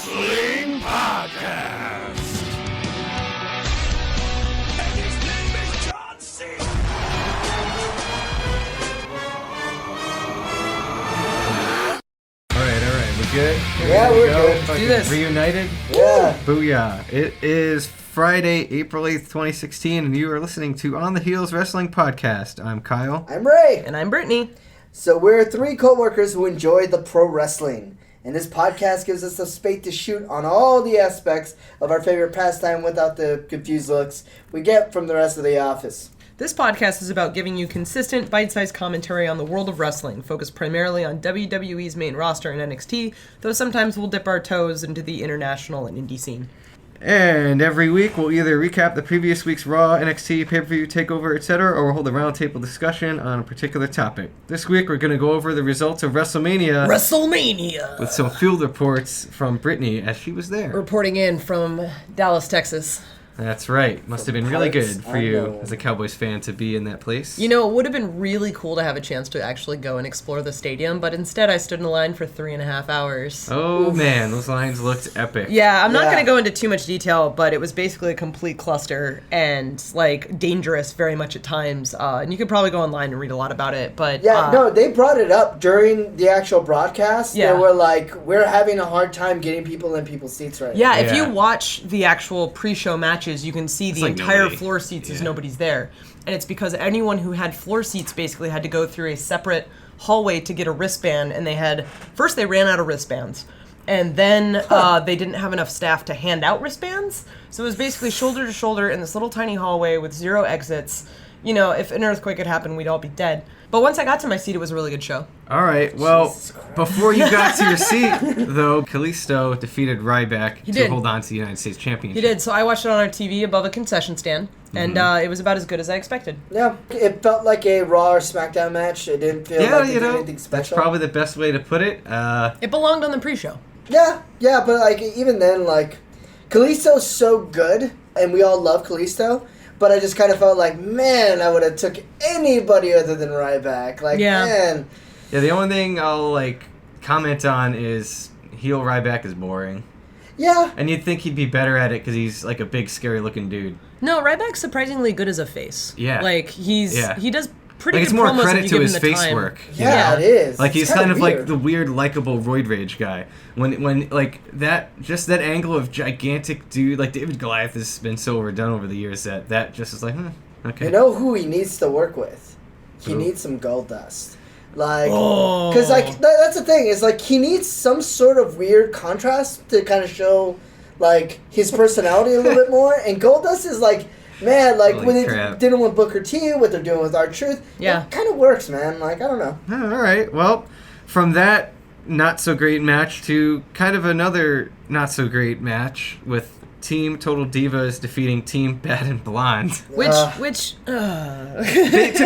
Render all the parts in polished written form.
Wrestling Podcast. And his name is John Cena. All right. We're good? Yeah, we're good. Fucking Do this. Reunited? Yeah. Booyah. It is Friday, April 8th, 2016, and you are listening to On the Heels Wrestling Podcast. I'm Kyle. I'm Ray. And I'm Brittany. So we're three co-workers who enjoy the pro wrestling. And this podcast gives us a space to shoot on all the aspects of our favorite pastime without the confused looks we get from the rest of the office. This podcast is about giving you consistent, bite-sized commentary on the world of wrestling, focused primarily on WWE's main roster and NXT, though sometimes we'll dip our toes into the international and indie scene. And every week we'll either recap the previous week's Raw, NXT, pay-per-view, takeover, etc., or we'll hold a roundtable discussion on a particular topic. This week we're going to go over the results of Wrestlemania. With some field reports from Brittany, as she was there. Reporting in from Dallas, Texas. That's right. Must have been really good for you as a Cowboys fan to be in that place. You know, it would have been really cool to have a chance to actually go and explore the stadium, but instead I stood in a line for 3.5 hours. Oh, man, those lines looked epic. Yeah, I'm not going to go into too much detail, but it was basically a complete cluster and, like, dangerous very much at times. And you could probably go online and read a lot about it, but... Yeah, no, they brought it up during the actual broadcast. Yeah. They were like, we're having a hard time getting people in people's seats right now. Yeah, if you watch the actual pre-show matches, you can see the like entire nobody. floor seats as nobody's there. And it's because anyone who had floor seats basically had to go through a separate hallway to get a wristband, and first they ran out of wristbands, and then they didn't have enough staff to hand out wristbands, so it was basically shoulder to shoulder in this little tiny hallway with 0 exits. You know, if an earthquake had happened, we'd all be dead. But once I got to my seat, it was a really good show. All right, well, before you got to your seat, though, Kalisto defeated Ryback to hold on to the United States Championship. He did, so I watched it on our TV above a concession stand, and it was about as good as I expected. Yeah, it felt like a Raw or SmackDown match. It didn't feel like it did anything special. That's probably the best way to put it. It belonged on the pre-show. Yeah, but like even then, like Kalisto's so good, and we all love Kalisto. But I just kind of felt like, man, I would have took anybody other than Ryback. Like, man. Yeah, the only thing I'll, like, comment on is heel Ryback is boring. Yeah. And you'd think he'd be better at it because he's, like, a big, scary-looking dude. No, Ryback's surprisingly good as a face. Yeah. Like, he does pretty like, good it's more promos credit if to you give his him the face time. work. Yeah, it is. Like, he's it's kind of weird. like the weird, likable roid rage guy. When like, that angle of gigantic dude, like, David Goliath has been so overdone over the years that just is like, okay. You know who he needs to work with? He needs some gold dust. Like, because, like, that's the thing, is, like, he needs some sort of weird contrast to kind of show, like, his personality a little bit more. And Goldust is, like, man, like, Holy when they crap. did it with Booker T, what they're doing with R-Truth, it kind of works, man. Like, I don't know. All right. Well, from that not-so-great match to kind of another not-so-great match with Team Total Divas defeating Team Bad and Blonde. To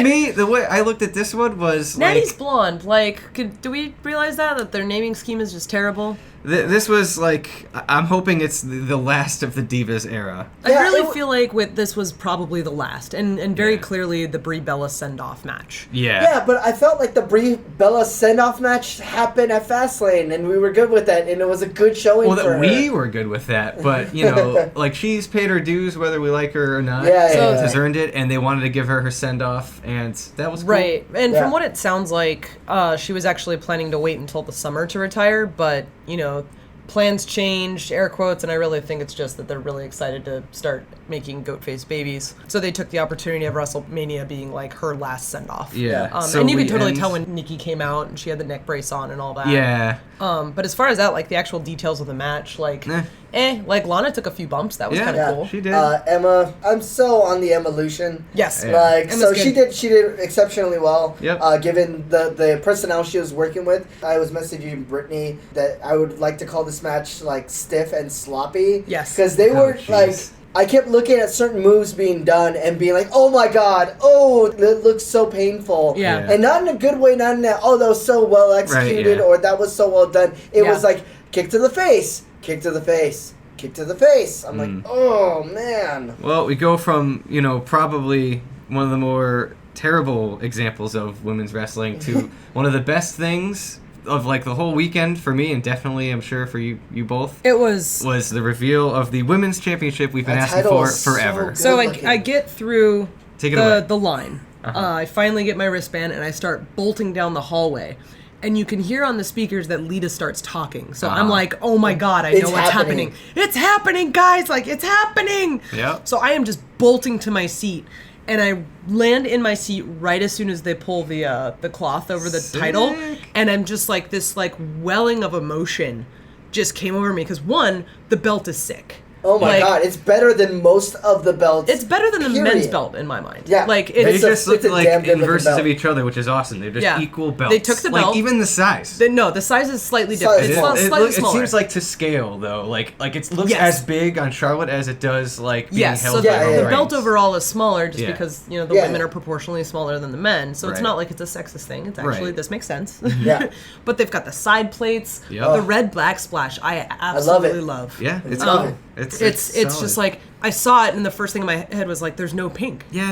me, the way I looked at this one was Natty's like... blonde. Like, do we realize that their naming scheme is just terrible? This was like... I'm hoping it's the last of the Divas era. I really feel like this was probably the last, and very clearly the Brie Bella send-off match. Yeah, but I felt like the Brie Bella send-off match happened at Fastlane, and we were good with that, and it was a good showing for her. We were good with that, but, you know, like, she's paid her dues, whether we like her or not. Has earned it, and they wanted to give her send-off, and that was cool. Right, and from what it sounds like, she was actually planning to wait until the summer to retire, but, you know, plans changed, air quotes, and I really think it's just that they're really excited to start making goat-faced babies. So they took the opportunity of WrestleMania being like her last send-off. Yeah. And you could totally tell when Nikki came out and she had the neck brace on and all that. Yeah. But as far as that, like the actual details of the match, like, like Lana took a few bumps. That was kind of cool. She did. Emma, I'm so on the Evolution. Yes. Like, Emma's so good. she did exceptionally well. Yep. Given the personnel she was working with. I was messaging Brittany that I would like to call this match like stiff and sloppy. Yes. Because they were like, I kept looking at certain moves being done and being like, oh my god, it looks so painful. Yeah. And not in a good way, not in that, that was so well executed or that was so well done. It was like, kick to the face, kick to the face, kick to the face. I'm like, oh man. Well, we go from, you know, probably one of the more terrible examples of women's wrestling to one of the best things of like the whole weekend for me, and definitely I'm sure for you both, It was the reveal of the women's championship we've been That asking title for is so forever. good. so looking. I get through Take it away. the line. I finally get my wristband and I start bolting down the hallway. And you can hear on the speakers that Lita starts talking. So I'm like, oh my God, I know It's what's happening. happening. It's happening, guys. Like, it's happening. Yep. So I am just bolting to my seat. And I land in my seat right as soon as they pull the cloth over the title. And I'm just like, this like welling of emotion just came over me. Because one, the belt is sick. Oh my Like, God, it's better than most of the belts. It's better than the period. men's belt in my mind. Yeah. Like, They it's... just look it's a like damn good looking inverses belt. of each other, which is awesome. They're just Yeah. equal belts. They took the like belt. even the size. No, the size is slightly Size different. is It's small. slightly It smaller. seems like to scale though. Like it looks Yes. as big on Charlotte as it does like being Yes, held so by yeah, Roman yeah. the belt Reigns. overall is smaller just Yeah. because, you know, the Yeah, women yeah. are proportionally smaller than the men. So it's Right. not like it's a sexist thing. It's actually, Right. this makes sense. Yeah. But they've got the side plates, Yep. the red black splash. I absolutely love. Yeah, it's love cool. it. It's solid. just like, I saw it and the first thing in my head was like, there's no pink. Yeah.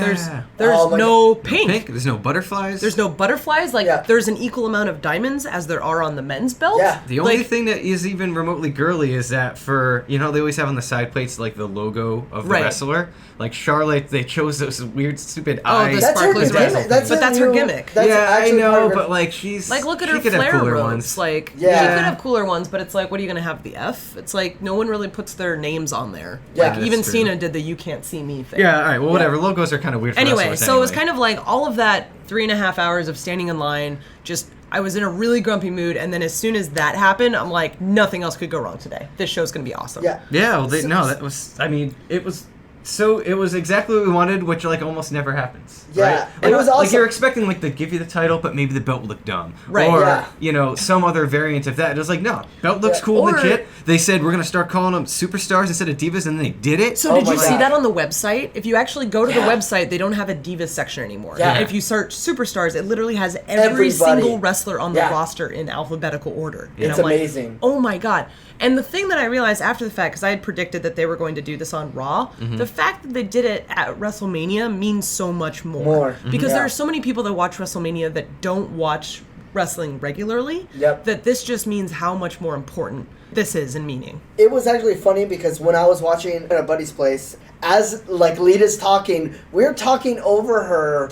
There's Oh my no God. pink. pink. There's no butterflies. There's no butterflies. Like, Yeah. there's an equal amount of diamonds as there are on the men's belt. Yeah. The only Like, thing that is even remotely girly is that for, you know, they always have on the side plates like the logo of the Right. wrestler. Like Charlotte, they chose those weird stupid Oh, eyes. the That's her sparklers gimmick. wrestle. That's But her that's her new- gimmick. That's yeah, I actually part know, of her- but like she's Like, look at she her could have flare cooler robes. ones. Like, Yeah. she could have cooler ones, but it's like, what are you going to have, the F? It's like, no one really puts their names on there. Yeah. Like, That's even true. Cena did the "you can't see me" thing. Yeah, all right. Well, whatever. Logos are kind of weird. For Anyway, wrestlers so it was anyway. kind of like all of that 3.5 hours of standing in line, just, I was in a really grumpy mood, and then as soon as that happened, I'm like, nothing else could go wrong today. This show's going to be awesome. Yeah. Yeah, well, that was. I mean, it was. So it was exactly what we wanted, which like almost never happens. Yeah, right? it Like, was like awesome. you're expecting like to give you the title, but maybe the belt will look dumb, Right. Or Yeah. you know some other variant of that. It was like no, belt looks Yeah. cool, Or- legit. They said we're gonna start calling them superstars instead of divas, and then they did it. So Oh did my you see God. that on the website? If you actually go to the Yeah. website, they don't have a Divas section anymore. Yeah. And if you search Superstars, it literally has every Everybody. single wrestler on the Yeah. roster in alphabetical order. And It's I'm like, amazing. oh my God. And the thing that I realized after the fact, because I had predicted that they were going to do this on Raw, Mm-hmm. the fact that they did it at WrestleMania means so much more. More. Because Yeah. there are so many people that watch WrestleMania that don't watch wrestling regularly, Yep. that this just means how much more important this is in meaning. It was actually funny because when I was watching at a buddy's place, as like Lita's talking, we're talking over her,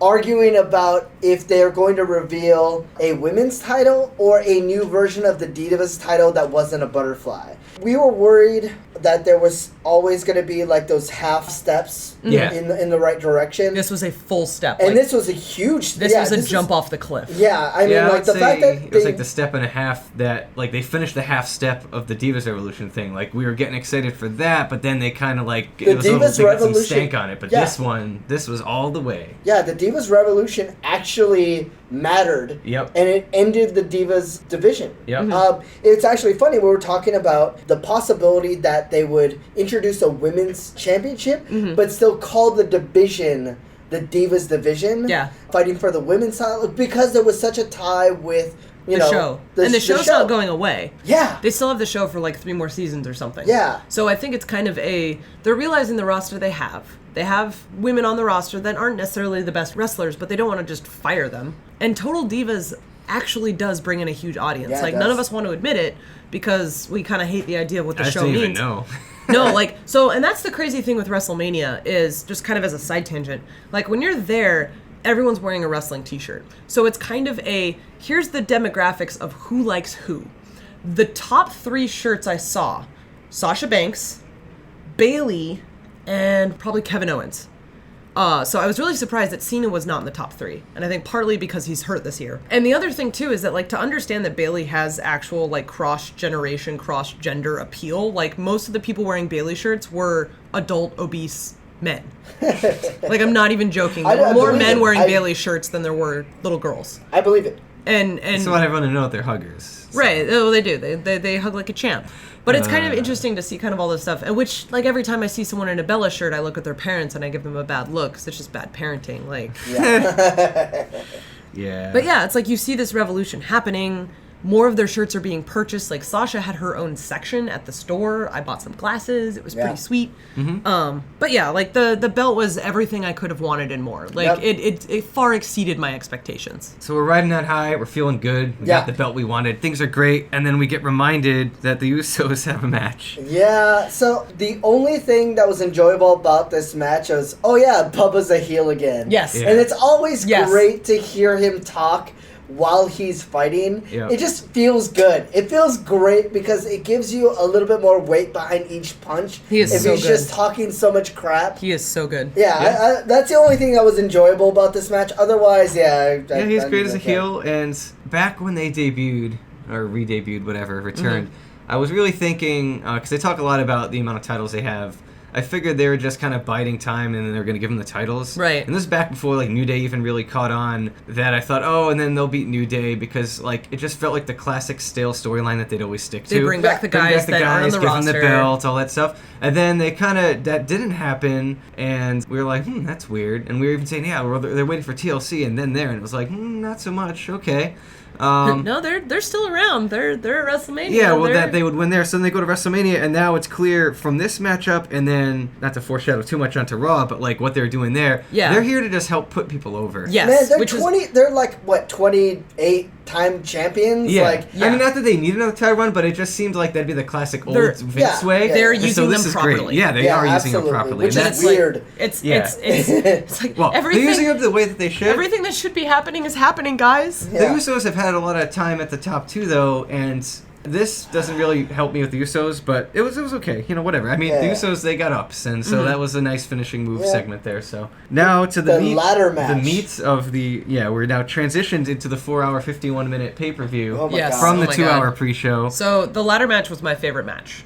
arguing about if they're going to reveal a women's title or a new version of the Divas title that wasn't a butterfly. We were worried that there was always going to be like those half steps Yeah. in the right direction. This was a full step. and like, this was a huge... this yeah, was a this jump off the cliff. Yeah, I mean, yeah, I like would the say fact that it was they- like the step and a half that like they finished the half step of the Divas Revolution thing. Like we were getting excited for that, but then they kind of like The it was a little, Divas they got some Revolution- stank on it. But yeah. this was all the way. Yeah, the Divas Revolution actually mattered. Yep. And it ended the Divas division. Yep. It's actually funny, we were talking about the possibility that they would introduce a women's championship, but still call the division the Divas division. Yeah. Fighting for the women's title, because there was such a tie with, you The know... show. And the show's not going away. Yeah. They still have the show for like 3 more seasons or something. Yeah. So I think it's kind of they're realizing the roster they have. They have women on the roster that aren't necessarily the best wrestlers, but they don't want to just fire them. And Total Divas actually does bring in a huge audience. Yeah, it like, none does. of us want to admit it because we kind of hate the idea of what the I just show didn't means. even know. No, like, so, and that's the crazy thing with WrestleMania is, just kind of as a side tangent, like, when you're there, everyone's wearing a wrestling t-shirt. So it's kind of here's the demographics of who likes who. The top 3 shirts I saw, Sasha Banks, Bayley, and probably Kevin Owens. So I was really surprised that Cena was not in the top 3. And I think partly because he's hurt this year. And the other thing, too, is that, like, to understand that Bayley has actual, like, cross-generation, cross-gender appeal, like, most of the people wearing Bayley shirts were adult, obese men. Like, I'm not even joking. There were more believe men it. wearing Bayley shirts than there were little girls. I believe it. And That's what I want to know. They're huggers. right, well, they do. They hug like a champ. But it's kind of interesting to see kind of all this stuff. And which, like, every time I see someone in a Bella shirt, I look at their parents and I give them a bad look because it's just bad parenting. Like, Yeah. but yeah, it's like you see this revolution happening. more of their shirts are being purchased. Like Sasha had her own section at the store. I bought some glasses. It was pretty sweet. But yeah, like the belt was everything I could have wanted and more. Like it far exceeded my expectations. So we're riding that high. We're feeling good. We got the belt we wanted. Things are great. And then we get reminded that the Usos have a match. Yeah, so the only thing that was enjoyable about this match was, Bubba's a heel again. Yes. And it's always great to hear him talk while he's fighting. It just feels good. It feels great because it gives you a little bit more weight behind each punch. He is if so he's good. just talking so much crap. He is so good. I, that's the only thing that was enjoyable about this match. Otherwise, he's great as a heel. And back when they debuted, or re-debuted, whatever, returned, I was really thinking, because they talk a lot about the amount of titles they have, I figured they were just kind of biding time and then they were going to give them the titles. Right. And this is back before like New Day even really caught on, that I thought, and then they'll beat New Day, because like it just felt like the classic stale storyline that they'd always stick to. They bring back the guys that aren't on the give roster. them the belt, all that stuff. And then they that didn't happen, and we were like, that's weird. And we were even saying, they're waiting for TLC and then there, and it was like, not so much, okay. No, they're still around. They're at WrestleMania. Yeah, well, that they would win there, so then they go to WrestleMania, and now it's clear from this matchup, and then, not to foreshadow too much onto Raw, but like what they're doing there, they're here to just help put people over. Yes, Man, they're like what, 28-time champions? Yeah. Like, I mean, not that they need another title run, but it just seemed like that'd be the classic old Vince way. They're And using this them is properly. Great. Yeah, they are using them properly. Which and is weird. It's like well, everything. They're using them the way that they should. Everything that should be happening is happening, guys. The Usos have had a lot of time at the top too, though, and this doesn't really help me with the Usos, but it was okay. Whatever. I mean, the Usos, they got ups, and so that was a nice finishing move segment there. So now to the ladder match. The meats of the we're now transitioned into the 4-hour, 51-minute pay-per-view from the 2-hour pre-show. So the ladder match was my favorite match.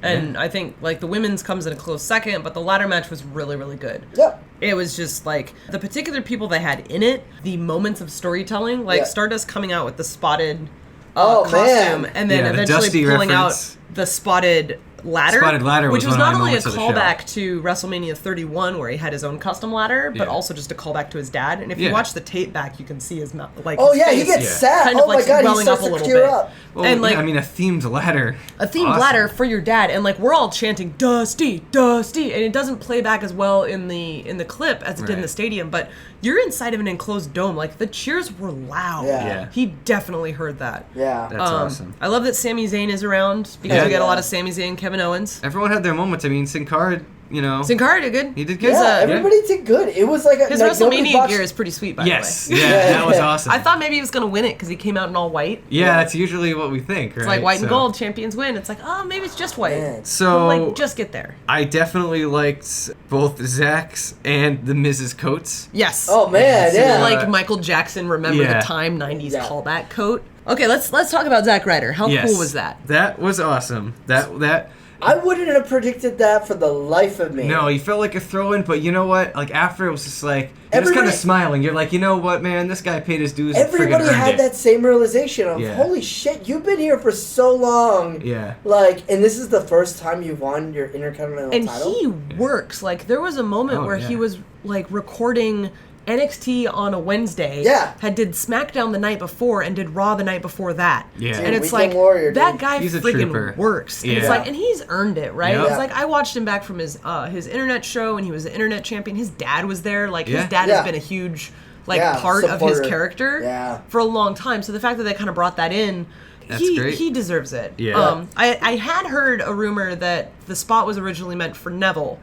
And I think like the women's comes in a close second, but the ladder match was really, really good. Yep. It was just like the particular people they had in it, the moments of storytelling, like Stardust coming out with the spotted costume, and then eventually pulling out the spotted ladder. Spotted ladder, which was one not of my only a moments of the callback to WrestleMania 31, where he had his own custom ladder, but also just a callback to his dad. And if you watch the tape back, you can see his mouth, like his face he gets sad. kind of like my God, welling he up starts a little to tear bit. up. Well, and like, I mean, a themed ladder. A themed ladder for your dad, and like we're all chanting "Dusty, Dusty," and it doesn't play back as well in the clip as it did in the stadium. But you're inside of an enclosed dome, like the cheers were loud. Yeah. He definitely heard that. Yeah, that's awesome. I love that Sami Zayn is around because we get a lot of Sami Zayn, Kevin Owens. Everyone had their moments. I mean, Sin Cara, Sin Cara did good. He did good. Yeah, everybody did good. It was like his WrestleMania gear is pretty sweet, by the way. That was awesome. I thought maybe he was gonna win it because he came out in all white. Yeah, that's usually what we think, right? It's like white and gold, champions win. It's like, maybe it's just white. Man. So like, just get there. I definitely liked both Zach's and the Mrs. coats. Yes. Oh man, Like Michael Jackson, remember the time '90s callback coat. Okay, let's talk about Zack Ryder. How cool was that? That was awesome. That. I wouldn't have predicted that for the life of me. No, he felt like a throw-in, but you know what? Like, after it was just like, you're just kind of smiling. You're like, you know what, man? This guy paid his dues. Everybody had that same realization of, holy shit, you've been here for so long. Yeah. Like, and this is the first time you've won your Intercontinental title? And he works. Like, there was a moment where he was, like, recording NXT on a Wednesday. Did SmackDown the night before and did Raw the night before that. Yeah. Dude, and it's Weekend like, Warrior, that guy he's freaking works. And it's like, and he's earned it, right? Yep. It's like, I watched him back from his internet show, and he was the internet champion. His dad was there. Like, his dad has been a huge, part of his character for a long time. So the fact that they kind of brought that in, he deserves it. Yeah. I had heard a rumor that the spot was originally meant for Neville,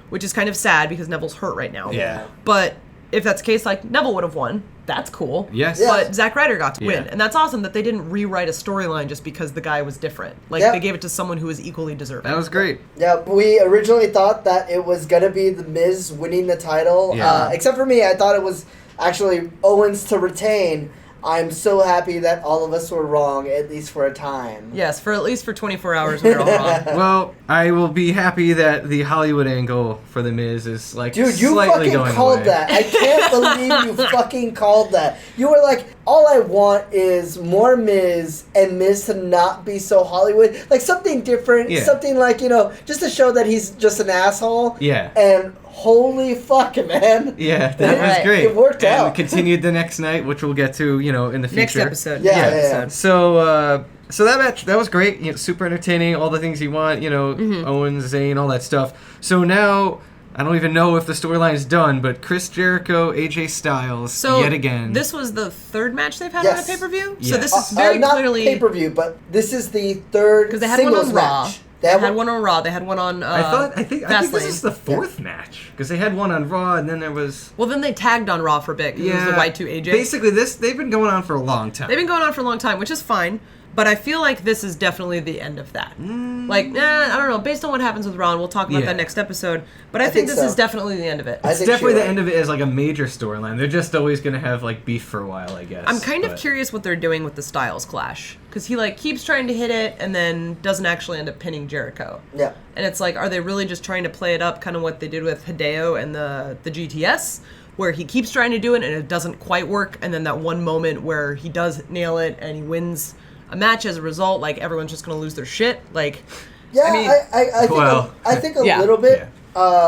which is kind of sad because Neville's hurt right now. Yeah. But if that's the case, like, Neville would have won. That's cool. Yes. But Zack Ryder got to win. And that's awesome that they didn't rewrite a storyline just because the guy was different. Like, they gave it to someone who was equally deserving. That was great. Yeah, we originally thought that it was going to be The Miz winning the title. Except for me, I thought it was actually Owens to retain. I'm so happy that all of us were wrong, at least for a time. Yes, for at least for 24 hours we were all wrong. Well, I will be happy that the Hollywood angle for The Miz is, like, Dude, you slightly fucking going called away. that. I can't believe you fucking called that. You were like, all I want is more Miz and Miz to not be so Hollywood. Like, something different. Yeah. Something like, just to show that he's just an asshole. Yeah. And holy fuck, man. Yeah, that was Right. great. It worked and out. continued the next night, which we'll get to, in the future. Next episode. Yeah. So that match, that was great. Super entertaining. All the things you want. Mm-hmm. Owens, Zayn, all that stuff. So now, I don't even know if the storyline's done, but Chris Jericho, AJ Styles, So yet again. this was the third match they've had Yes. on a pay-per-view. Yes. So this is very not clearly pay-per-view, but this is the third because they had one singles on Raw. match. They had one on Raw. They had one on. I think this Fastlane. is the fourth match because they had one on Raw and then there was. Well, then they tagged on Raw for a bit because it was the Y2 AJ. Basically, they've been going on for a long time. They've been going on for a long time, which is fine. But I feel like this is definitely the end of that. I don't know. Based on what happens with Raw, and we'll talk about that next episode. But I think this so. is definitely the end of it. I It's think definitely you're the right. end of it as like a major storyline. They're just always going to have like beef for a while, I guess. I'm kind of but- curious what they're doing with the Styles clash. Because he keeps trying to hit it and then doesn't actually end up pinning Jericho. Yeah. And it's like, are they really just trying to play it up kind of what they did with Hideo and the GTS? Where he keeps trying to do it and it doesn't quite work. And then that one moment where he does nail it and he wins a match as a result, everyone's just going to lose their shit. Yeah, I mean, I think a Yeah. little bit.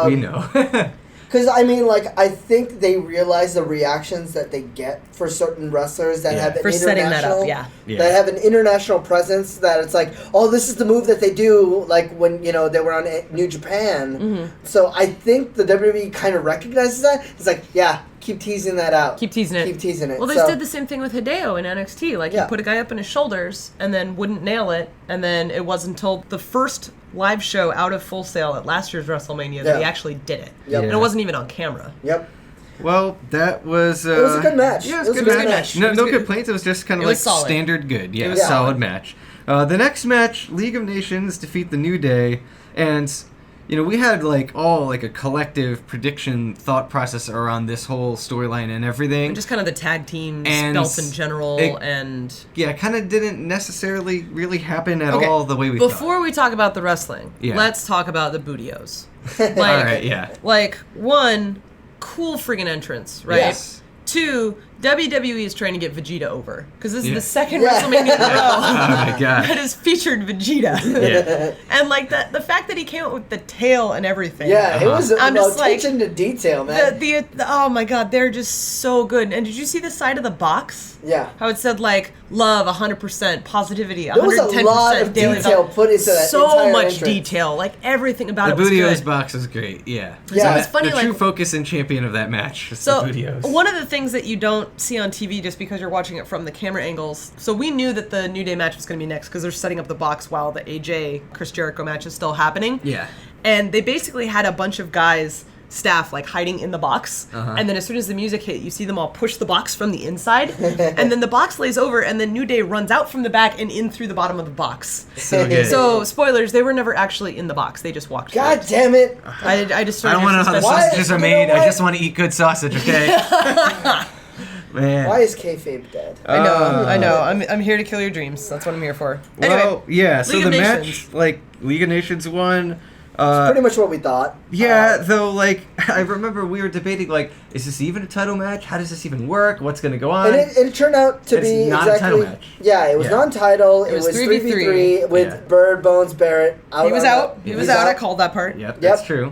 we know. Because, I think they realize the reactions that they get for certain wrestlers that have an For setting that up, international... Yeah. That have an international presence, that it's like, oh, this is the move that they do, when, they were on New Japan. Mm-hmm. So I think the WWE kind of recognizes that. It's like, yeah, keep teasing that out. Keep teasing it. Keep teasing it. Well, they So- did the same thing with Hideo in NXT. Yeah. He put a guy up in his shoulders and then wouldn't nail it. And then it wasn't until the first live show out of Full Sail at last year's WrestleMania that he Yeah. actually did it. Yep. And it wasn't even on camera. Yep. Well, that was... It was a good match. Yeah, it was a good match. No, It was no good. complaints. It was just kind of It was solid. standard good. Yeah, was solid solid. match. The next match, League of Nations defeat the New Day. And, we had a collective prediction thought process around this whole storyline and everything. And just kind of the tag teams, And belts in general, it- and... Yeah, it kind of didn't necessarily really happen at Okay, all the way we thought. Before we talk about the wrestling, Yeah. let's talk about the Bootios. All right, yeah. One, cool friggin' entrance, right? Yes. Two, WWE is trying to get Vegeta over. Because this is Yeah. the second Yeah. WrestleMania in a row Oh my that god. has featured Vegeta. Yeah. And the fact that he came up with the tail and everything. Yeah, it was I'm just attention to detail, man. The oh my god, they're just so good. And did you see the side of the box? Yeah. How it said love 100%, positivity 110%, There was a lot of daily detail value. put into that So entire much entrance. detail, everything about The it was Bootios good. box is great, yeah. Yeah. So It's funny, the true focus and champion of that match is So the Bootios. one of the things that you don't see on TV just because you're watching it from the camera angles. So we knew that the New Day match was going to be next because they're setting up the box while the AJ Chris Jericho match is still happening. Yeah. And they basically had a bunch of guys, staff, hiding in the box. And then as soon as the music hit, you see them all push the box from the inside. And then the box lays over and then New Day runs out from the back and in through the bottom of the box. So good. So, spoilers, they were never actually in the box. They just walked through God it. damn it. I just I don't want to know how the Why- sausages are you know made. I what? just want to eat good sausage, okay? Man. Why is kayfabe dead? I know. I'm here to kill your dreams. That's what I'm here for. Anyway, Well, yeah, so League the of match, Nations. League of Nations won. Pretty much what we thought. Yeah, though, I remember we were debating, is this even a title match? How does this even work? What's going to go on? And it turned out to It's be not a title exactly... match. Yeah, it was Yeah. non-title. It was was 3v3 3v3 with Yeah. Bird, Bones, Barrett out. he was on out. the- He was out. I called that part. Yep, that's true.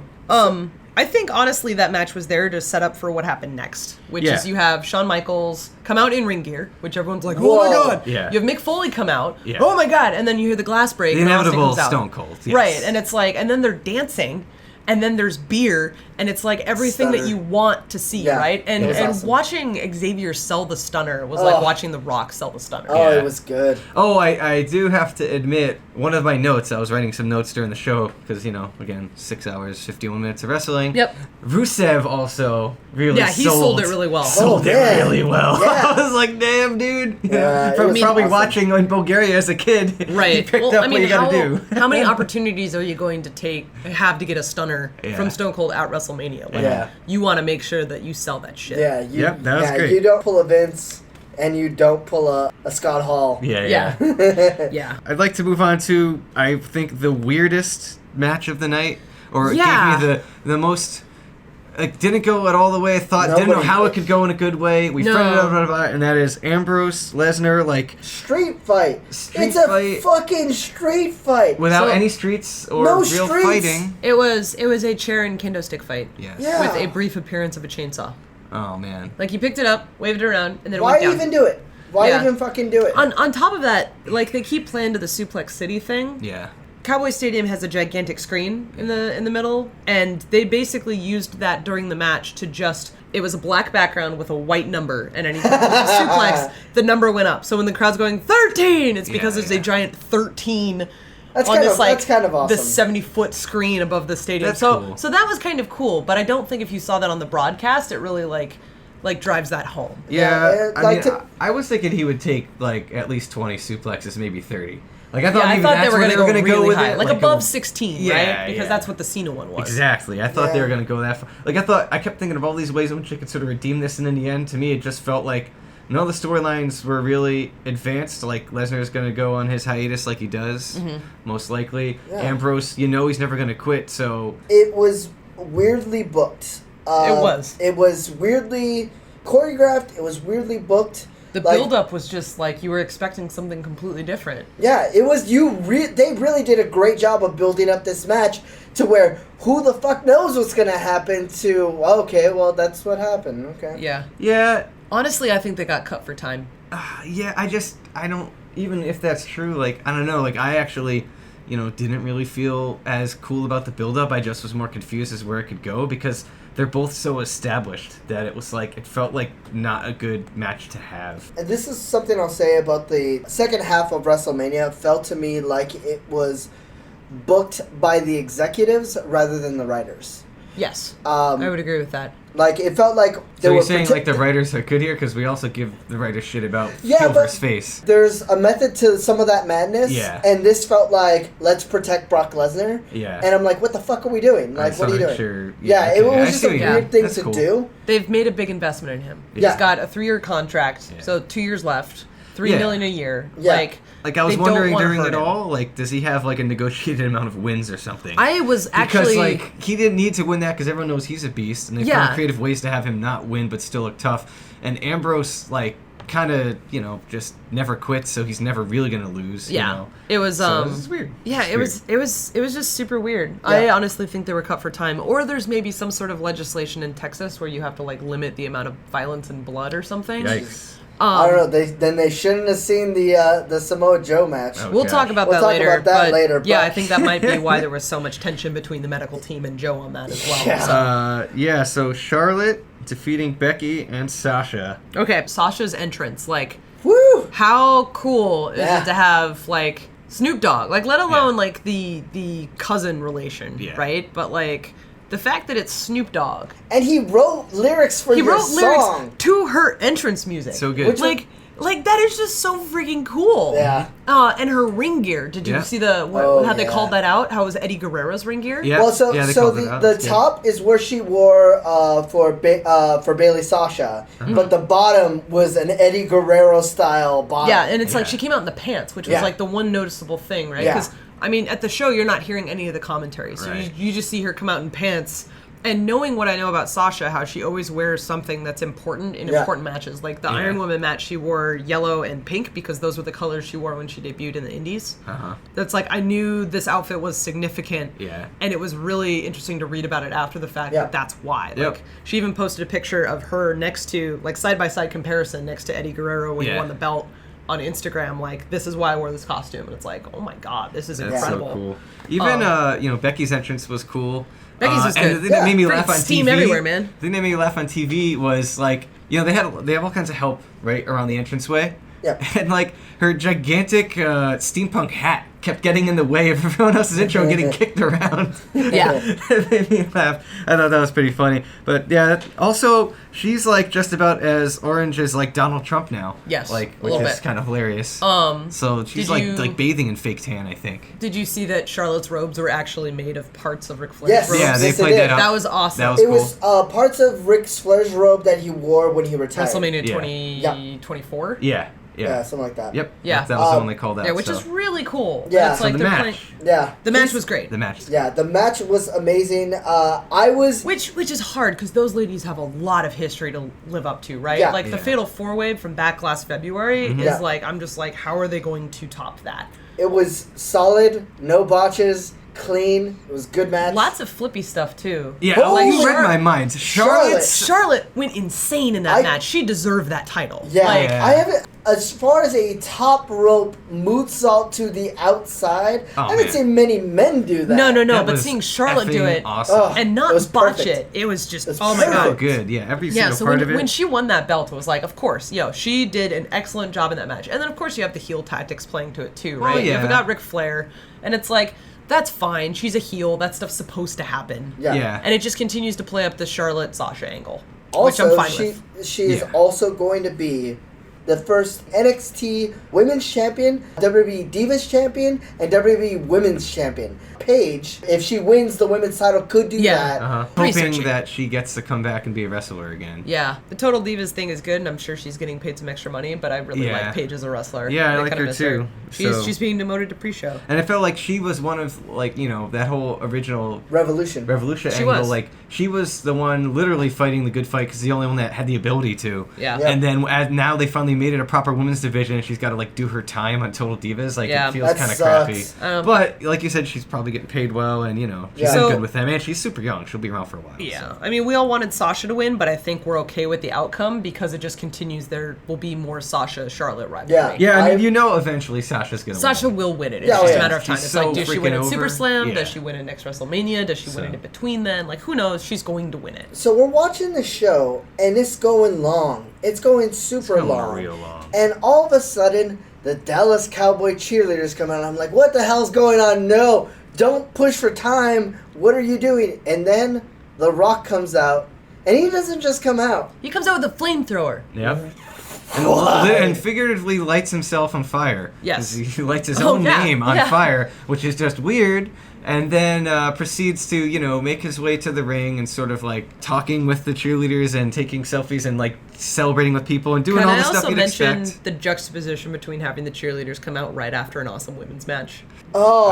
I think honestly that match was there to set up for what happened next, which Yeah. is you have Shawn Michaels come out in ring gear, which everyone's like, oh my Whoa. god. Yeah. You have Mick Foley come out, Yeah. oh my god, and then you hear the glass break. The and Austin inevitable comes out. Stone Cold, yes. Right, and it's and then they're dancing. And then there's beer, and it's everything that Stunner. you want to see, Yeah, right? And it was and awesome. watching Xavier sell the stunner was Oh. like watching The Rock sell the stunner. Oh, Yeah. it was good. Oh, I do have to admit, one of my notes, I was writing some notes during the show, because, again, 6 hours, 51 minutes of wrestling. Yep. Rusev also really Yeah, he sold it really well. Sold it man. really well. Yeah. I was like, damn, dude. Yeah, it From was probably awesome. watching in Bulgaria as a kid. Right. He picked up what you gotta do. How many opportunities are you going to have to get a stunner Yeah. from Stone Cold at WrestleMania? Yeah. You want to make sure that you sell that shit. Yeah, Yep, that was great. You don't pull a Vince, and you don't pull a Scott Hall. Yeah. Yeah. I'd like to move on to, I think, the weirdest match of the night, or it Yeah. gave me the most like didn't go at all the way I thought. Didn't know Nobody how did. it could go in a good way. We No. fretted out about it, and that is Ambrose Lesnar, like Street fight. Street It's a fight. fucking street fight. without So- any streets or No real streets. fighting. It was a chair and kendo stick fight. Yes. Yeah. With a brief appearance of a chainsaw. Oh man. Like he picked it up, waved it around, and then it Why went down. even do it? Why Yeah. even fucking do it? On top of that, like they keep playing to the Suplex City thing. Yeah. Cowboy Stadium has a gigantic screen in the middle, and they basically used that during the match to just. It was a black background with a white number, and anytime there was a suplex, the number went up. So when the crowd's going 13, it's because Yeah, there's yeah. a giant 13 That's on kind this of- like that's kind of awesome. the 70-foot screen above the stadium. That's so cool. so that was kind of cool, but I don't think if you saw that on the broadcast, it really like drives that home. Yeah, I like mean, to- I was thinking he would take like at least 20 suplexes, maybe 30. Like I thought, Yeah, I maybe thought that's they were where going to go gonna really with high, it, like a- above 16, Yeah, right? Because yeah. that's what the Cena one was. Exactly. I thought they Yeah. were going to go that far. Like I kept thinking of all these ways in which they could sort of redeem this, and in the end, to me, it just felt like none of the storylines were really advanced. Like Lesnar's going to go on his hiatus, like he does, most likely. Yeah. Ambrose, he's never going to quit. So It was weirdly booked. It was weirdly choreographed. It was weirdly booked. The Like, build-up was just like you were expecting something completely different. Yeah, it was they really did a great job of building up this match to where who the fuck knows what's gonna happen to. Okay, well that's what happened. Okay. Yeah. yeah, Honestly, I think they got cut for time. yeah. I don't. Even if that's true, like I don't know. Like I actually, didn't really feel as cool about the build-up. I just was more confused as where it could go because they're both so established that it was like it felt like not a good match to have. And this is something I'll say about the second half of WrestleMania. It felt to me like it was booked by the executives rather than the writers. Yes, I I would agree with that. Like it felt like they So were you're saying like the protect- writers are good here because we also give the writers shit about Yeah, Silver's but- face. There's a method to some of that madness. Yeah. And this felt like let's protect Brock Lesnar. Yeah. And I'm like, what the fuck are we doing? Like, what are you doing? Sure. Yeah, okay, it I was just see a what you weird mean. thing That's to cool. do. They've made a big investment in him. Yeah. He's got a 3-year contract, Yeah. so 2 years left, $3 Yeah. million a year. Yeah. Like I was they don't wondering wanna during hurt it him. all, like does he have like a negotiated amount of wins or something? I was actually because like he didn't need to win that because everyone knows he's a beast, and they Yeah. found creative ways to have him not win but still look tough. And Ambrose like kind of just never quits, so he's never really gonna lose. yeah. It was So this is weird. Yeah, It's it was just super weird. Yeah. I honestly think they were cut for time, or there's maybe some sort of legislation in Texas where you have to like limit the amount of violence and blood or something. Yikes. I don't know. They shouldn't have seen the Samoa Joe match. Oh. We'll gosh. talk about We'll that talk later. about that but later, yeah, but- I think that might be why there was so much tension between the medical team and Joe on that as well. Yeah. So- So Charlotte defeating Becky and Sasha. Okay, Sasha's entrance, like, Woo! how cool is Yeah. it to have like Snoop Dogg, like, let alone Yeah. like the cousin relation, Yeah. right? But like the fact that it's Snoop Dogg, And he wrote lyrics for he your wrote lyrics song. to her entrance music. So good. Which Like that is just so freaking cool. Yeah. And her ring gear. Did you Yeah. see how they yeah. called that out? How it was Eddie Guerrero's ring gear? Yeah. Well, so they so called it the out. the That's good. top is where she wore for Bailey Sasha, Uh-huh. but the bottom was an Eddie Guerrero style bottom. Yeah, and it's like Yeah. she came out in the pants, which was Yeah. like the one noticeable thing, right? Yeah. Because I mean, at the show, you're not hearing any of the commentary, so Right. you just see her come out in pants. And knowing what I know about Sasha, how she always wears something that's important in Yeah. important matches, like the Yeah. Iron Woman match, she wore yellow and pink because those were the colors she wore when she debuted in the Indies. Uh-huh. That's like I knew this outfit was significant. Yeah. And it was really interesting to read about it after the fact Yeah. that that's why. Yep. Like she even posted a picture of her next to like side by side comparison next to Eddie Guerrero when he Yeah. won the belt on Instagram. Like this is why I wore this costume, and it's like, oh my god, this is That's incredible. so cool. Even Becky's entrance was cool. Beckys was And good. the thing that made me Freaking laugh on steam TV. everywhere, man. The thing that made me laugh on TV was like they have all kinds of help right around the entranceway. Yep. And like her gigantic steampunk hat kept getting in the way of everyone else's intro and getting kicked around. Yeah. It made me laugh. I thought that was pretty funny. But yeah, also she's like just about as orange as like Donald Trump now. Yes, like a which little is bit. kind of hilarious. So she's did you- like bathing in fake tan, I think. Did you see that Charlotte's robes were actually made of parts of Ric Flair's Yes. robes? Yeah, they Yes, they played that did. up. That was awesome. That was It cool. was parts of Ric Flair's robe that he wore when he retired. WrestleMania Yeah. 2024. Yeah. Yeah, something like that. Yep. Yeah. That was the one they called out. Yeah, which so. is really cool. Yeah. It's So like the they're match. playing. Yeah. The match was great. The match. Yeah, the match was amazing. I was... Which is hard because those ladies have a lot of history to live up to, right? Yeah. Like the Yeah. Fatal 4-Way from back last February is Yeah. like, I'm just like, how are they going to top that? It was solid, no botches, clean. It was a good match. Lots of flippy stuff too. Yeah, Holy you read Char- my mind. Charlotte's... Charlotte went insane in that I- match. She deserved that title. Yeah, Like, Yeah. I haven't... As far as a top rope moonsault to the outside, Oh, I haven't man. seen many men do that. no, That but was seeing Charlotte do effing it awesome. Oh. and It not was botch perfect. it, it was just, It's oh my perfect. So god. good. Yeah, every Yeah, single so part of it. when she won that belt, it was like, of course, she did an excellent job in that match. And then, of course, you have the heel tactics playing to it, too, right? Oh, yeah. You've got Ric Flair, and it's like, that's fine. She's a heel. That stuff's supposed to happen. Yeah. Yeah. And it just continues to play up the Charlotte-Sasha angle, Also, which I'm fine with. she is Yeah. also going to be the first NXT Women's Champion, WWE Divas Champion, and WWE Women's Champion. Paige, if she wins the women's title, could do Yeah. that. Hoping Researching. that she gets to come back and be a wrestler again. Yeah, the Total Divas thing is good, and I'm sure she's getting paid some extra money, but I really Yeah. like Paige as a wrestler. Yeah, I like kinda her miss too. So- She's being demoted to pre-show. And it felt like she was one of, like, that whole original Revolution. Revolution She angle. was. Like, she was the one literally fighting the good fight because the only one that had the ability to. Yeah. Yeah. And then now they finally made it a proper women's division, and she's got to, like, do her time on Total Divas. Like, Yeah. it feels That kind of sucks. crappy. But, like you said, she's probably getting paid well, and, she's Yeah. been So- good with them. And she's super young. She'll be around for a while. Yeah, so. I mean, we all wanted Sasha to win, but I think we're okay with the outcome because it just continues. There will be more Sasha-Charlotte rivalry. Yeah. Yeah, I mean, eventually Sasha's going to Sasha win. will win it. It's Yeah, just yeah. a matter of time. She's It's so like, does she win freaking at over. SummerSlam? Yeah. Does she win at next WrestleMania? Does she win it in between then? Like, who knows? She's going to win it. So we're watching the show, and it's going long. It's going super going long. real long. And all of a sudden, the Dallas Cowboy cheerleaders come out. I'm like, what the hell's going on? No, don't push for time. What are you doing? And then The Rock comes out, and he doesn't just come out. He comes out with a flamethrower. Yep. Why? And figuratively lights himself on fire. Yes. 'Cause he lights his Oh, own yeah, name on yeah. fire, which is just weird. And then proceeds to, make his way to the ring and sort of like talking with the cheerleaders and taking selfies and like celebrating with people and doing Can all I the stuff also you'd mention expect. the juxtaposition between having the cheerleaders come out right after an awesome women's match? Oh,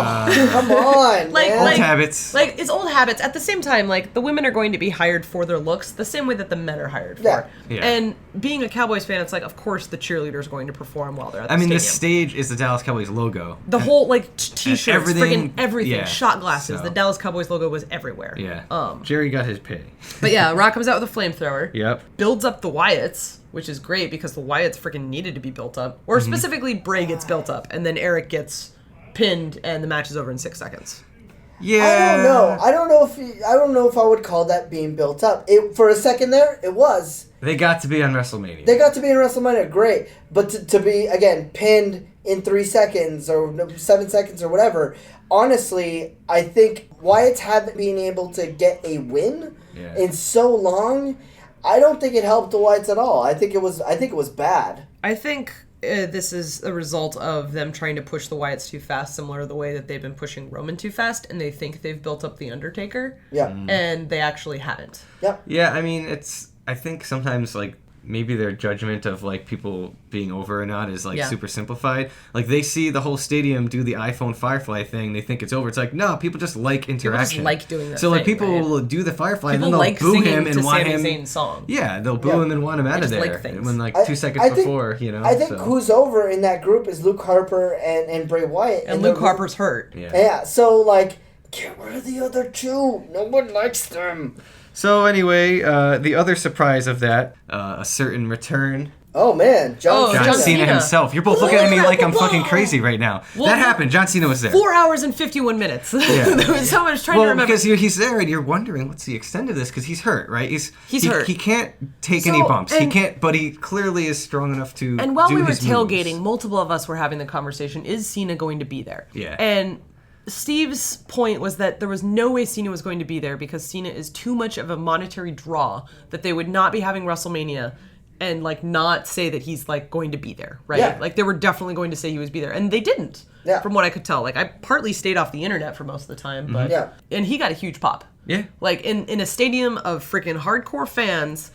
come on, Like- man. Old like- habits. Like, it's old habits. At the same time, like, the women are going to be hired for their looks the same way that the men are hired for. Yeah. Yeah. And being a Cowboys fan, it's like, of course the cheerleader's going to perform while they're at the I mean, the stadium. stage is the Dallas Cowboys logo. The whole, like, t-shirts, everything- freaking everything, yeah, shot glasses. so. The Dallas Cowboys logo was everywhere. Yeah. Jerry got his pay. But yeah, Rock comes out with a flamethrower. Yep. Builds up the Wyatts, which is great because the Wyatts freaking needed to be built up. Or specifically, Bray gets built up, and then Eric gets pinned, and the match is over in 6 seconds. Yeah. I don't know. I don't know if I would call that being built up. It for a second there, it was. They got to be on WrestleMania. They got to be in WrestleMania, great. But to be again pinned in 3 seconds or 7 seconds or whatever. Honestly, I think Wyatt's haven't been able to get a win Yeah. in so long. I don't think it helped the Wyatts at all. I think it was bad. I think this is a result of them trying to push the Wyatts too fast, similar to the way that they've been pushing Roman too fast, and they think they've built up The Undertaker, Yeah. and they actually haven't. Yep. Yeah, I mean, I think sometimes, like, maybe their judgment of, like, people being over or not is, like, Yeah. super simplified. Like, they see the whole stadium do the iPhone Firefly thing, they think it's over. It's like, no, people just like interaction. like doing that So, like, thing, people right? will do the Firefly, People and then they'll like boo singing him to and want Sami him... Zayn's song. Yeah, they'll boo Yeah. him and want him out of just there. like things. When, like, I- 2 seconds I think- before, you know? I think so. who's over in that group is Luke Harper and Bray Wyatt. And they're- Luke Harper's hurt. Yeah. Yeah, so, like, get rid of the other two. No one likes them. So, anyway, the other surprise of that, a certain return... Oh, man. Oh, John John Cena Cena. himself. You're both looking at me like I'm fucking crazy right now. Well, that happened. John Cena was there. 4 hours and 51 minutes. There was so much trying to Well, remember. because he's there and you're wondering what's the extent of this because he's hurt, right? He's hurt. He can't take So, any bumps. He and- can't, but he clearly is strong enough to. And while do we were his tailgating, moves. multiple of us were having the conversation, is Cena going to be there? Yeah. And Steve's point was that there was no way Cena was going to be there because Cena is too much of a monetary draw that they would not be having WrestleMania and, like, not say that he's, like, going to be there, right? Yeah. Like, they were definitely going to say he was be there. And they didn't, Yeah. from what I could tell. Like, I partly stayed off the internet for most of the time, but... Yeah. And he got a huge pop. Yeah. Like, in a stadium of freaking hardcore fans...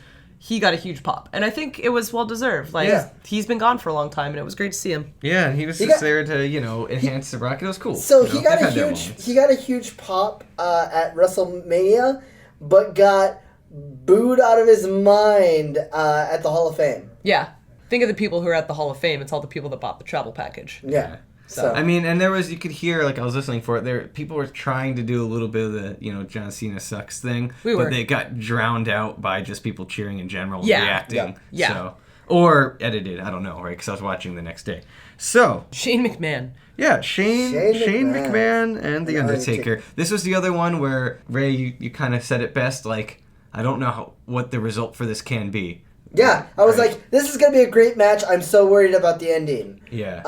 he got a huge pop. And I think it was well-deserved. Like, he's been gone for a long time, and it was great to see him. Yeah, and he was just there to, enhance the Rock. It was cool. So he got a huge pop at WrestleMania, but got booed out of his mind at the Hall of Fame. Yeah. Think of the people who are at the Hall of Fame. It's all the people that bought the travel package. Yeah. So I mean, and you could hear, like, I was listening for it, people were trying to do a little bit of the, John Cena sucks thing. But they got drowned out by just people cheering in general and reacting. Yeah. So, or edited, I don't know, right? Because I was watching the next day. So. Shane McMahon. Yeah, Shane McMahon and The Undertaker. This was the other one where, Ray, you kind of said it best, like, I don't know what the result for this can be. Yeah, I was like, this is going to be a great match. I'm so worried about the ending. Yeah.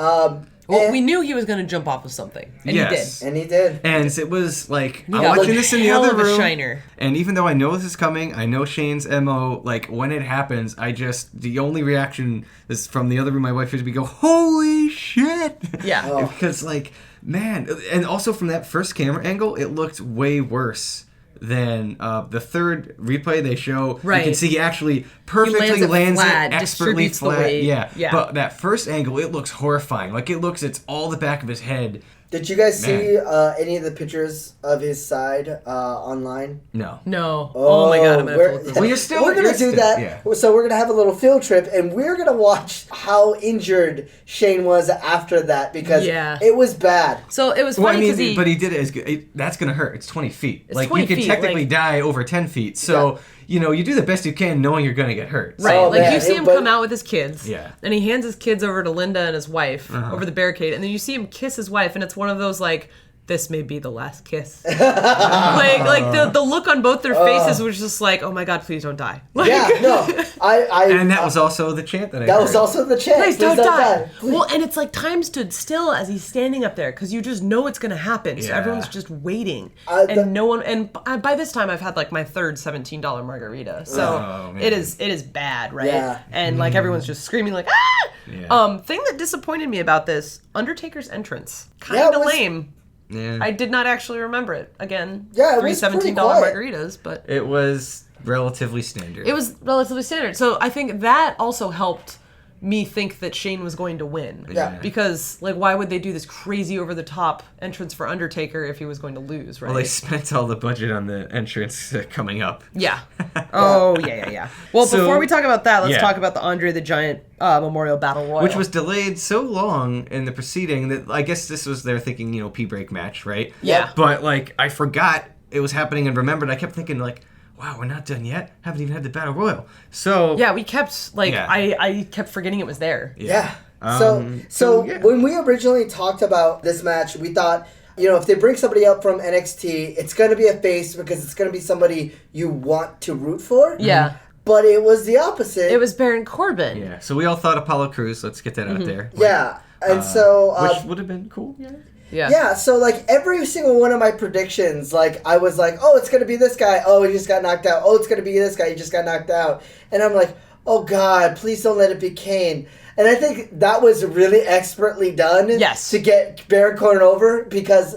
Well, we knew he was going to jump off of something, and he did. And he did. And it was like, I'm watching this in the other room, shiner. And even though I know this is coming, I know Shane's MO, like, when it happens, the only reaction is from the other room, my wife would be go, holy shit! Yeah. Because, like, man, and also from that first camera angle, it looked way worse than the third replay they show. Right. You can see he actually perfectly lands flat, it expertly distributes the flat. weight. Yeah. But that first angle, it looks horrifying. Like, it's all the back of his head. Did you guys see any of the pictures of his side online? No. Oh my god, I'm gonna have to look this up. We're gonna do that. Yeah. So we're gonna have a little field trip, and we're gonna watch how injured Shane was after that because it was bad. So it was funny because but he did it as good. That's gonna hurt. It's 20 feet. It's 20 you can feet, technically die over 10 feet. So. You do the best you can knowing you're going to get hurt. Right. You see him come out with his kids. Yeah. And he hands his kids over to Linda and his wife over the barricade. And then you see him kiss his wife. And it's one of those, like, this may be the last kiss. like the look on both their faces was just like, oh my god, please don't die. Like, and that was also the chant that I heard. That was also the chant. Please don't die. Well, and it's like time stood still as he's standing up there because you just know it's going to happen. So everyone's just waiting. And no one, and by this time I've had like my third $17 margarita. So it is bad, right? Yeah. And like everyone's just screaming like, ah! Yeah. Thing that disappointed me about this, Undertaker's entrance. Kind of lame. Yeah. I did not actually remember it. Again, it three was $17 margaritas, but it was relatively standard. It was relatively standard. So I think that also helped me think that Shane was going to win. Yeah. Because, like, why would they do this crazy over-the-top entrance for Undertaker if he was going to lose, right? Well, they spent all the budget on the entrance coming up. Yeah. Yeah. Well, before we talk about that, let's talk about the Andre the Giant Memorial Battle Royal. Which was delayed so long in the proceeding that I guess this was their thinking, P-break match, right? Yeah. But, like, I forgot it was happening and remembered. I kept thinking, like, wow, we're not done yet? Haven't even had the Battle Royal. So... Yeah, we kept, like, I kept forgetting it was there. Yeah. So when we originally talked about this match, we thought, if they bring somebody up from NXT, it's going to be a face because it's going to be somebody you want to root for. Yeah. But it was the opposite. It was Baron Corbin. Yeah. So we all thought Apollo Crews. Let's get that out there. Yeah. And so... which would have been cool. Yeah, so, like, every single one of my predictions, like, I was like, oh, it's going to be this guy. Oh, he just got knocked out. Oh, it's going to be this guy. He just got knocked out. And I'm like, oh, God, please don't let it be Kane. And I think that was really expertly done to get Baron Corbin over because,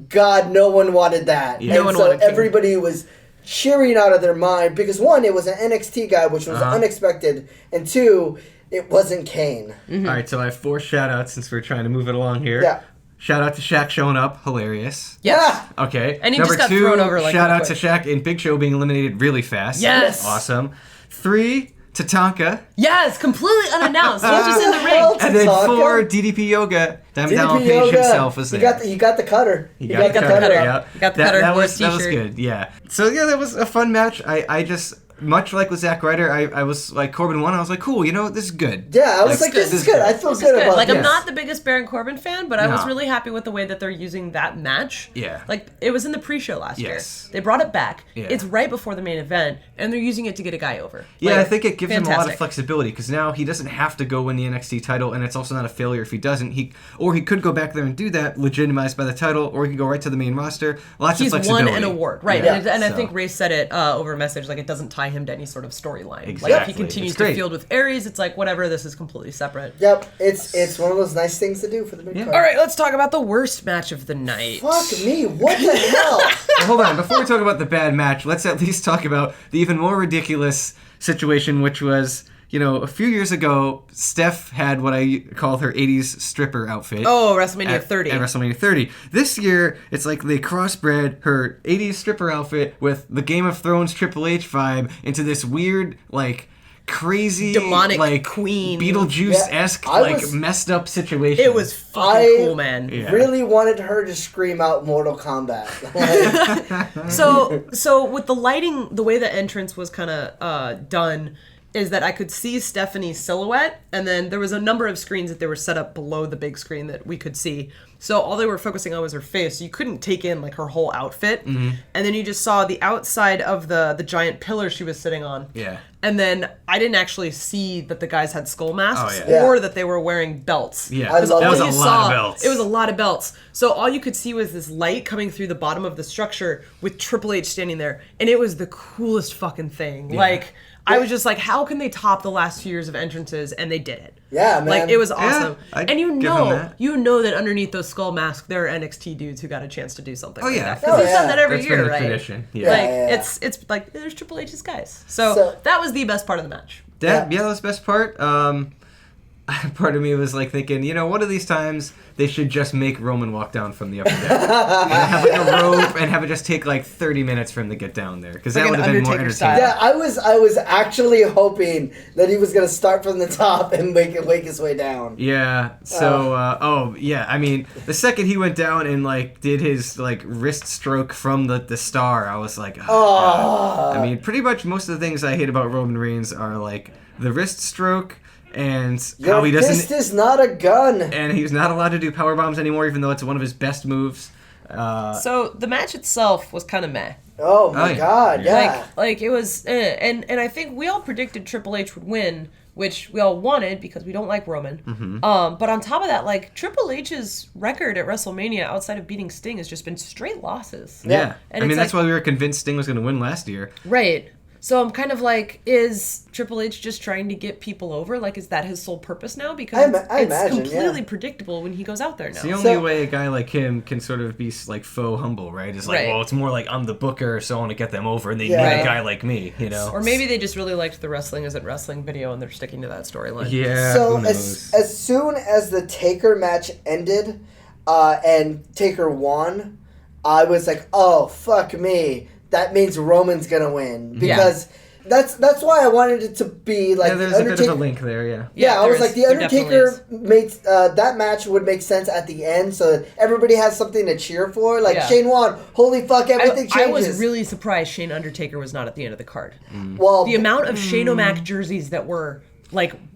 God, no one wanted that. Yeah. And so everybody was cheering out of their mind because, one, it was an NXT guy, which was unexpected, and two, it wasn't Kane. Mm-hmm. All right, so I have 4 shout-outs since we're trying to move it along here. Yeah. Shout out to Shaq showing up, hilarious. Yes. Okay. And he Number just got 2, thrown over like shout out to Shaq and Big Show being eliminated really fast. Yes. Awesome. 3, Tatanka. Yes, completely unannounced. He was just in the ring. And then 4, DDP Yoga. Diamond Page himself was there. He got the cutter. He got the cutter. Yeah. He got the cutter. That was good. Yeah. So that was a fun match. I just. Much like with Zack Ryder, I was like, Corbin won. I was like, cool, this is good. Yeah, I was like, this is good. I feel good about Like, this. I'm not the biggest Baron Corbin fan, but I was really happy with the way that they're using that match. Yeah. Like, it was in the pre-show last year. They brought it back. Yeah. It's right before the main event, and they're using it to get a guy over. Yeah, I think it gives him a lot of flexibility, because now he doesn't have to go win the NXT title, and it's also not a failure if he doesn't. He could go back there and do that, legitimized by the title, or he can go right to the main roster. Lots of flexibility. He's won an award, right. Yeah. And I think Ray said it over a message, like, it doesn't tie him to any sort of storyline. Exactly. Like, if he continues to field with Aries, it's like, whatever, this is completely separate. Yep, it's one of those nice things to do for the big card. All right, let's talk about the worst match of the night. Fuck me, what the hell? Well, hold on, before we talk about the bad match, let's at least talk about the even more ridiculous situation, which was, a few years ago, Steph had what I call her 80s stripper outfit. Oh, WrestleMania 30. At WrestleMania 30. This year, it's like they crossbred her 80s stripper outfit with the Game of Thrones Triple H vibe into this weird, crazy, demonic queen, Beetlejuice-esque, messed up situation. It was fucking cool, man. I really wanted her to scream out Mortal Kombat. So with the lighting, the way the entrance was kind of done is that I could see Stephanie's silhouette, and then there was a number of screens that they were set up below the big screen that we could see. So all they were focusing on was her face. So you couldn't take in her whole outfit. Mm-hmm. And then you just saw the outside of the giant pillar she was sitting on. Yeah. And then I didn't actually see that the guys had skull masks or that they were wearing belts. Yeah. That was a lot of belts. It was a lot of belts. So all you could see was this light coming through the bottom of the structure with Triple H standing there. And it was the coolest fucking thing. Yeah. I was just like, how can they top the last few years of entrances? And they did it. Yeah, man. It was awesome. Yeah, and you know that underneath those skull masks, there are NXT dudes who got a chance to do something. Oh, yeah. Because they've done that every That's year, been the right? Tradition. Yeah. It's like, there's Triple H's guys. So that was the best part of the match. That was the best part. Part of me was thinking, one of these times they should just make Roman walk down from the upper deck. And have a rope and have it just take 30 minutes for him to get down there. Because that would have been more entertaining. Yeah, I was actually hoping that he was going to start from the top and make his way down. Yeah, so, I mean, the second he went down and, did his, wrist stroke from the star, I was like, God. I mean, pretty much most of the things I hate about Roman Reigns are, the wrist stroke, and how he doesn't. Fist is not a gun. And he's not allowed to do power bombs anymore, even though it's one of his best moves. So the match itself was kind of meh. Oh my God! Yeah. It was, and I think we all predicted Triple H would win, which we all wanted because we don't like Roman. Mm-hmm. But on top of that, Triple H's record at WrestleMania outside of beating Sting has just been straight losses. Yeah. And that's why we were convinced Sting was going to win last year. Right. So I'm kind of is Triple H just trying to get people over? Is that his sole purpose now? Because I imagine, completely predictable when he goes out there now. It's the only way a guy like him can sort of be faux humble, right? Is well, it's more I'm the booker, so I want to get them over, and they need a guy like me, Or maybe they just really liked the Wrestling Isn't Wrestling video, and they're sticking to that storyline. Yeah. So as soon as the Taker match ended, and Taker won, I was like, oh fuck me. That means Roman's gonna win because that's why I wanted it to be there's a bit of a link there, Yeah, I was the Undertaker made that match would make sense at the end, so everybody has something to cheer for. Shane won, holy fuck, everything changes. I was really surprised Shane Undertaker was not at the end of the card. Well, the amount of Shane O'Mac jerseys that were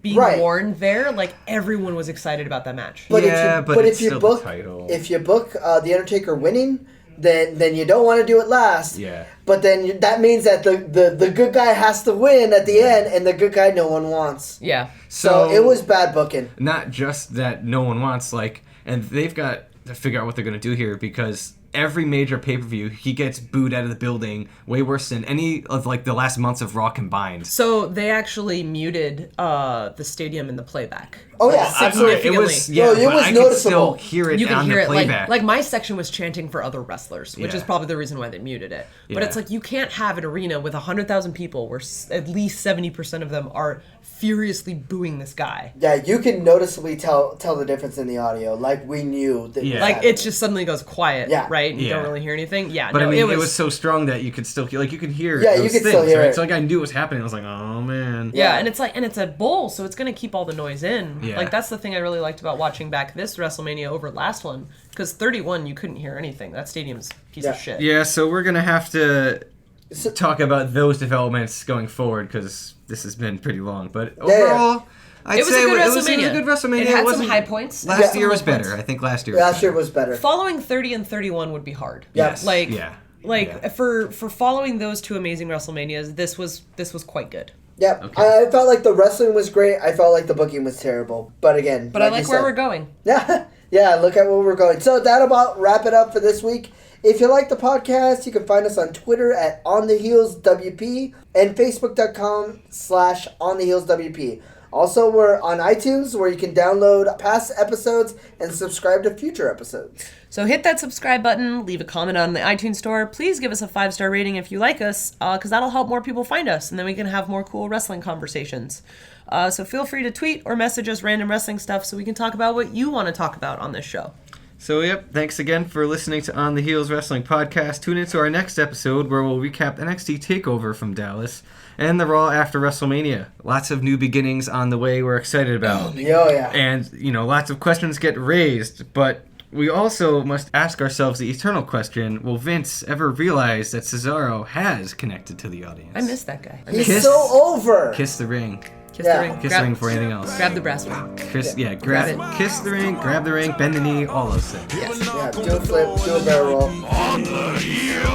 being worn there, everyone was excited about that match. But if you book the Undertaker winning, then you don't want to do it last. Yeah. But then that means that the good guy has to win at the end, and the good guy no one wants. Yeah. So it was bad booking. Not just that no one wants, and they've got to figure out what they're going to do here, because every major pay-per-view, he gets booed out of the building way worse than any of the last months of Raw combined. So they actually muted the stadium in the playback. Oh yeah, significantly. It was noticeable. I could still hear it on the playback. My section was chanting for other wrestlers, which is probably the reason why they muted it. But it's you can't have an arena with 100,000 people where at least 70% of them are furiously booing this guy. Yeah, you can noticeably tell the difference in the audio. We knew that. Yeah. It just suddenly goes quiet. Yeah. Right. And you don't really hear anything. Yeah. But it was so strong that you could still hear. You could hear. Yeah, those you could things, still hear right? it. So I knew what was happening. I was like, oh man. Yeah, and it's a bowl, so it's gonna keep all the noise in. Yeah. That's the thing I really liked about watching back this WrestleMania over last one, because 31 you couldn't hear anything. That stadium's a piece of shit. Yeah, so we're gonna have to talk about those developments going forward, because this has been pretty long. But overall, I'd say it was a good WrestleMania. It had some high points. Last year was better. I think last year was better. Following 30 and 31 would be hard. Yes. For following those two amazing WrestleManias, this was quite good. Yeah, okay. I felt like the wrestling was great. I felt like the booking was terrible. But again, but I like where we're going. Yeah, look at where we're going. So that'll about wrap it up for this week. If you like the podcast, you can find us on Twitter at OnTheHeelsWP and Facebook.com/OnTheHeelsWP. Also, we're on iTunes where you can download past episodes and subscribe to future episodes. So hit that subscribe button, leave a comment on the iTunes store. Please give us a 5-star rating if you like us, because that'll help more people find us, and then we can have more cool wrestling conversations. So feel free to tweet or message us random wrestling stuff so we can talk about what you want to talk about on this show. So, yep, thanks again for listening to On the Heels Wrestling Podcast. Tune into our next episode where we'll recap NXT TakeOver from Dallas and the Raw after WrestleMania. Lots of new beginnings on the way we're excited about. Yeah. And, lots of questions get raised, but we also must ask ourselves the eternal question, will Vince ever realize that Cesaro has connected to the audience? I miss that guy. He's so over. Kiss the ring. Kiss the ring. Kiss the ring for anything else. Grab the brass ring. Grab it. Kiss the ring, grab the ring, bend the knee, all those things. Yeah, do a flip, do a barrel roll. On the heel